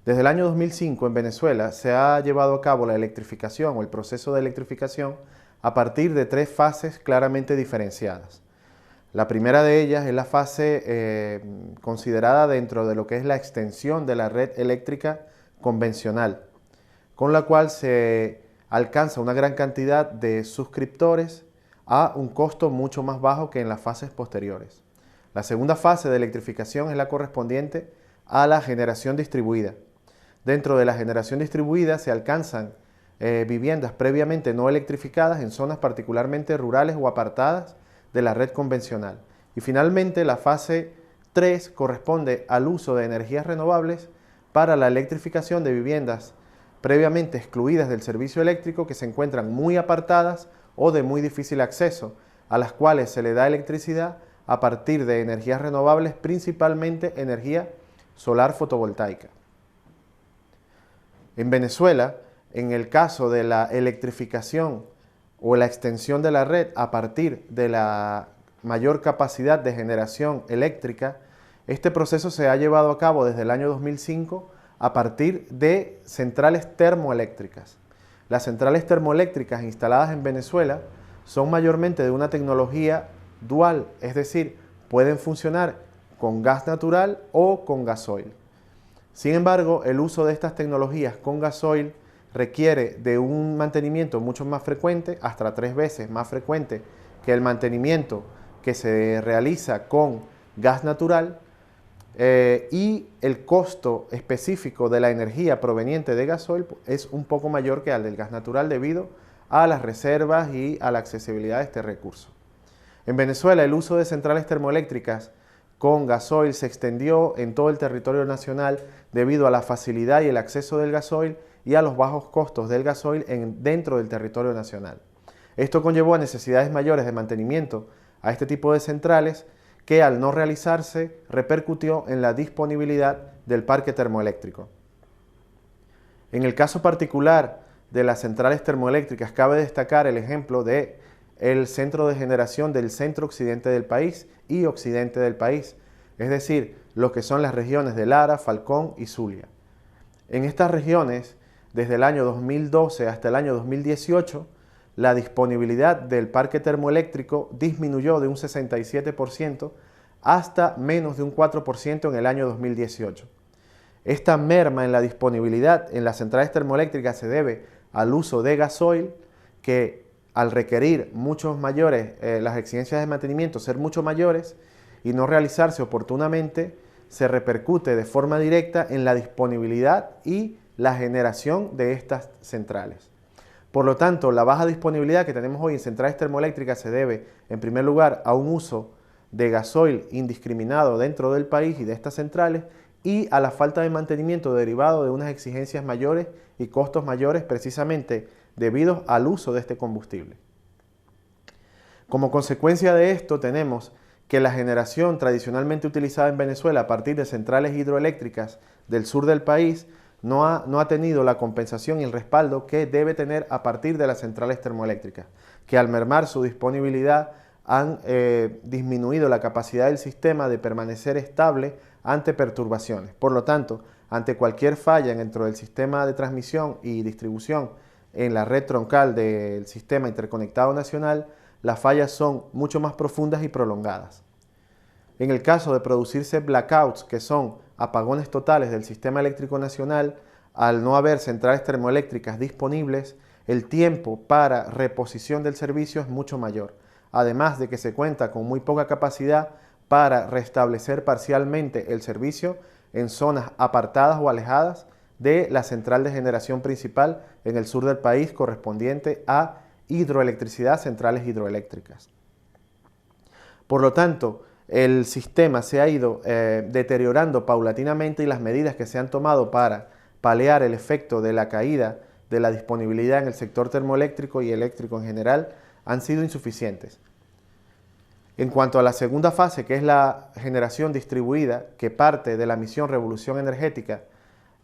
Desde el año 2005 en Venezuela se ha llevado a cabo la electrificación o el proceso de electrificación a partir de tres fases claramente diferenciadas. La primera de ellas es la fase considerada dentro de lo que es la extensión de la red eléctrica convencional, con la cual se alcanza una gran cantidad de suscriptores a un costo mucho más bajo que en las fases posteriores. La segunda fase de electrificación es la correspondiente a la generación distribuida. Dentro de la generación distribuida se alcanzan viviendas previamente no electrificadas en zonas particularmente rurales o apartadas de la red convencional. Y finalmente la fase 3 corresponde al uso de energías renovables para la electrificación de viviendas previamente excluidas del servicio eléctrico que se encuentran muy apartadas o de muy difícil acceso, a las cuales se le da electricidad a partir de energías renovables, principalmente energía solar fotovoltaica. En Venezuela, en el caso de la electrificación o la extensión de la red a partir de la mayor capacidad de generación eléctrica, este proceso se ha llevado a cabo desde el año 2005 a partir de centrales termoeléctricas. Las centrales termoeléctricas instaladas en Venezuela son mayormente de una tecnología dual, es decir, pueden funcionar con gas natural o con gasoil. Sin embargo, el uso de estas tecnologías con gasoil requiere de un mantenimiento mucho más frecuente, hasta 3 veces más frecuente que el mantenimiento que se realiza con gas natural, y el costo específico de la energía proveniente de gasoil es un poco mayor que al del gas natural debido a las reservas y a la accesibilidad de este recurso. En Venezuela, el uso de centrales termoeléctricas con gasoil se extendió en todo el territorio nacional debido a la facilidad y el acceso del gasoil y a los bajos costos del gasoil dentro del territorio nacional. Esto conllevó a necesidades mayores de mantenimiento a este tipo de centrales que al no realizarse repercutió en la disponibilidad del parque termoeléctrico. En el caso particular de las centrales termoeléctricas cabe destacar el ejemplo de el centro de generación del centro occidente del país y occidente del país, es decir, lo que son las regiones de Lara, Falcón y Zulia. En estas regiones, desde el año 2012 hasta el año 2018, la disponibilidad del parque termoeléctrico disminuyó de un 67% hasta menos de un 4% en el año 2018. Esta merma en la disponibilidad en las centrales termoeléctricas se debe al uso de gasoil, que al requerir muchos mayores, las exigencias de mantenimiento ser mucho mayores y no realizarse oportunamente, se repercute de forma directa en la disponibilidad y la generación de estas centrales. Por lo tanto, la baja disponibilidad que tenemos hoy en centrales termoeléctricas se debe, en primer lugar, a un uso de gasoil indiscriminado dentro del país y de estas centrales, y a la falta de mantenimiento derivado de unas exigencias mayores y costos mayores precisamente debido al uso de este combustible. Como consecuencia de esto tenemos que la generación tradicionalmente utilizada en Venezuela a partir de centrales hidroeléctricas del sur del país no ha tenido la compensación y el respaldo que debe tener a partir de las centrales termoeléctricas, que al mermar su disponibilidad han disminuido la capacidad del sistema de permanecer estable ante perturbaciones. Por lo tanto, ante cualquier falla dentro del sistema de transmisión y distribución en la red troncal del sistema interconectado nacional, las fallas son mucho más profundas y prolongadas. En el caso de producirse blackouts, que son apagones totales del sistema eléctrico nacional, al no haber centrales termoeléctricas disponibles, el tiempo para reposición del servicio es mucho mayor, además de que se cuenta con muy poca capacidad para restablecer parcialmente el servicio en zonas apartadas o alejadas de la central de generación principal en el sur del país correspondiente a hidroelectricidad, centrales hidroeléctricas. Por lo tanto, el sistema se ha ido deteriorando paulatinamente y las medidas que se han tomado para paliar el efecto de la caída de la disponibilidad en el sector termoeléctrico y eléctrico en general han sido insuficientes. En cuanto a la segunda fase, que es la generación distribuida, que parte de la misión Revolución Energética,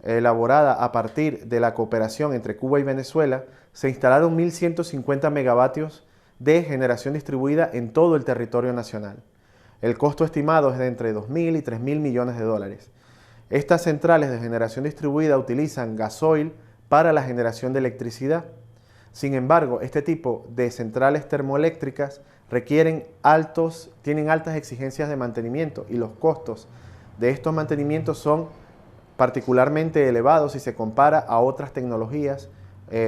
elaborada a partir de la cooperación entre Cuba y Venezuela, se instalaron 1.150 megavatios de generación distribuida en todo el territorio nacional. El costo estimado es de entre 2.000 y 3.000 millones de dólares. Estas centrales de generación distribuida utilizan gasoil para la generación de electricidad. Sin embargo, este tipo de centrales termoeléctricas tienen altas exigencias de mantenimiento y los costos de estos mantenimientos son particularmente elevados si se compara a otras tecnologías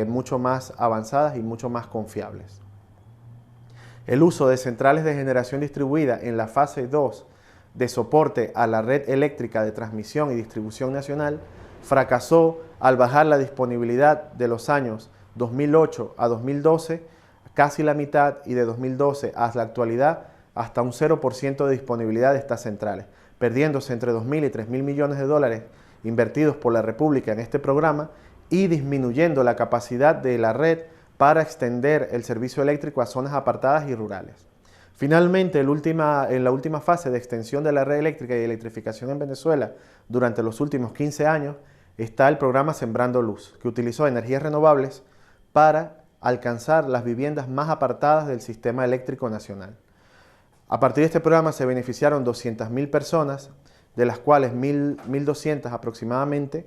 mucho más avanzadas y mucho más confiables. El uso de centrales de generación distribuida en la fase 2 de soporte a la red eléctrica de transmisión y distribución nacional fracasó al bajar la disponibilidad de los años 2008 a 2012, casi la mitad, y de 2012 hasta la actualidad hasta un 0% de disponibilidad de estas centrales, perdiéndose entre 2.000 y 3.000 millones de dólares invertidos por la República en este programa y disminuyendo la capacidad de la red para extender el servicio eléctrico a zonas apartadas y rurales. Finalmente, en la última fase de extensión de la red eléctrica y electrificación en Venezuela durante los últimos 15 años está el programa Sembrando Luz, que utilizó energías renovables para alcanzar las viviendas más apartadas del sistema eléctrico nacional. A partir de este programa se beneficiaron 200.000 personas, de las cuales 1.200 aproximadamente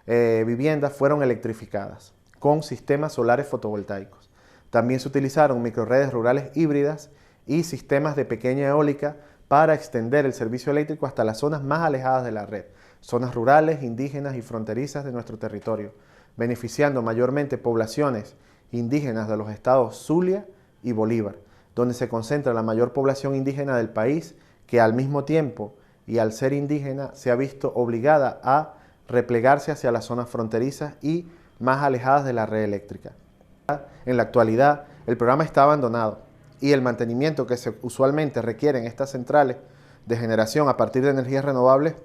viviendas fueron electrificadas con sistemas solares fotovoltaicos. También se utilizaron microrredes rurales híbridas y sistemas de pequeña eólica para extender el servicio eléctrico hasta las zonas más alejadas de la red, zonas rurales, indígenas y fronterizas de nuestro territorio, beneficiando mayormente poblaciones indígenas de los estados Zulia y Bolívar, donde se concentra la mayor población indígena del país, que al mismo tiempo y al ser indígena se ha visto obligada a replegarse hacia las zonas fronterizas y más alejadas de la red eléctrica. En la actualidad, el programa está abandonado y el mantenimiento que usualmente requieren estas centrales de generación a partir de energías renovables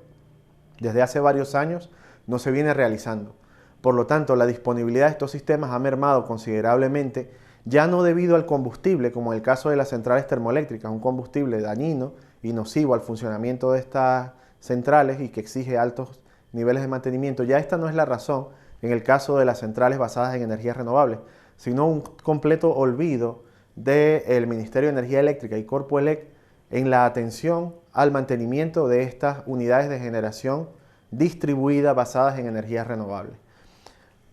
desde hace varios años no se viene realizando. Por lo tanto, la disponibilidad de estos sistemas ha mermado considerablemente, ya no debido al combustible, como en el caso de las centrales termoeléctricas, un combustible dañino y nocivo al funcionamiento de estas centrales y que exige altos niveles de mantenimiento. Ya esta no es la razón en el caso de las centrales basadas en energías renovables, sino un completo olvido del Ministerio de Energía Eléctrica y Corpoelec en la atención al mantenimiento de estas unidades de generación distribuida basadas en energías renovables.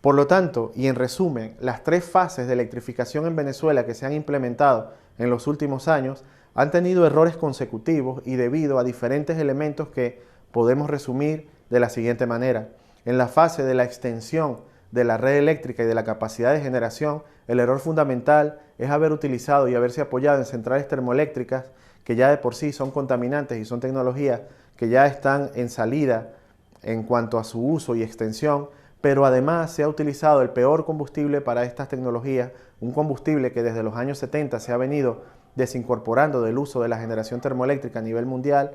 Por lo tanto, y en resumen, las 3 fases de electrificación en Venezuela que se han implementado en los últimos años han tenido errores consecutivos y debido a diferentes elementos que podemos resumir de la siguiente manera. En la fase de la extensión de la red eléctrica y de la capacidad de generación, el error fundamental es haber utilizado y haberse apoyado en centrales termoeléctricas que ya de por sí son contaminantes y son tecnologías que ya están en salida en cuanto a su uso y extensión, pero además se ha utilizado el peor combustible para estas tecnologías, un combustible que desde los años 70 se ha venido desincorporando del uso de la generación termoeléctrica a nivel mundial,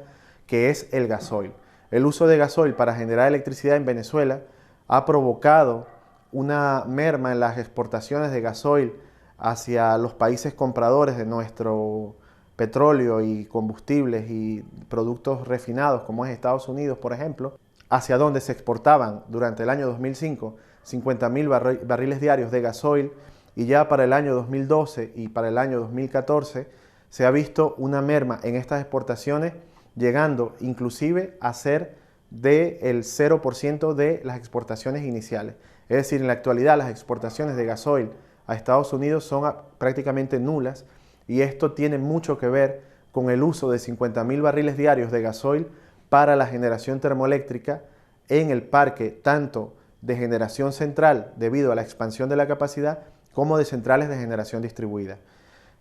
que es el gasoil. El uso de gasoil para generar electricidad en Venezuela ha provocado una merma en las exportaciones de gasoil hacia los países compradores de nuestro petróleo y combustibles y productos refinados, como es Estados Unidos, por ejemplo, hacia donde se exportaban durante el año 2005 50.000 barriles diarios de gasoil, y ya para el año 2012 y para el año 2014 se ha visto una merma en estas exportaciones, llegando inclusive a ser del 0% de las exportaciones iniciales. Es decir, en la actualidad las exportaciones de gasoil a Estados Unidos son prácticamente nulas, y esto tiene mucho que ver con el uso de 50.000 barriles diarios de gasoil para la generación termoeléctrica en el parque tanto de generación central debido a la expansión de la capacidad como de centrales de generación distribuida.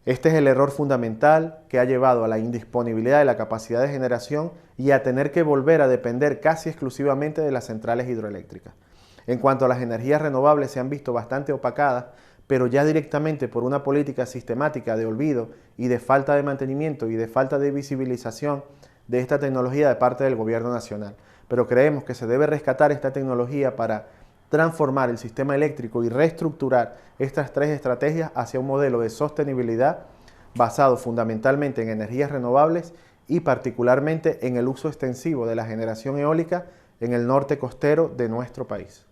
Este es el error fundamental que ha llevado a la indisponibilidad de la capacidad de generación y a tener que volver a depender casi exclusivamente de las centrales hidroeléctricas. En cuanto a las energías renovables, se han visto bastante opacadas, pero ya directamente por una política sistemática de olvido y de falta de mantenimiento y de falta de visibilización de esta tecnología de parte del gobierno nacional. Pero creemos que se debe rescatar esta tecnología para transformar el sistema eléctrico y reestructurar estas 3 estrategias hacia un modelo de sostenibilidad basado fundamentalmente en energías renovables y particularmente en el uso extensivo de la generación eólica en el norte costero de nuestro país.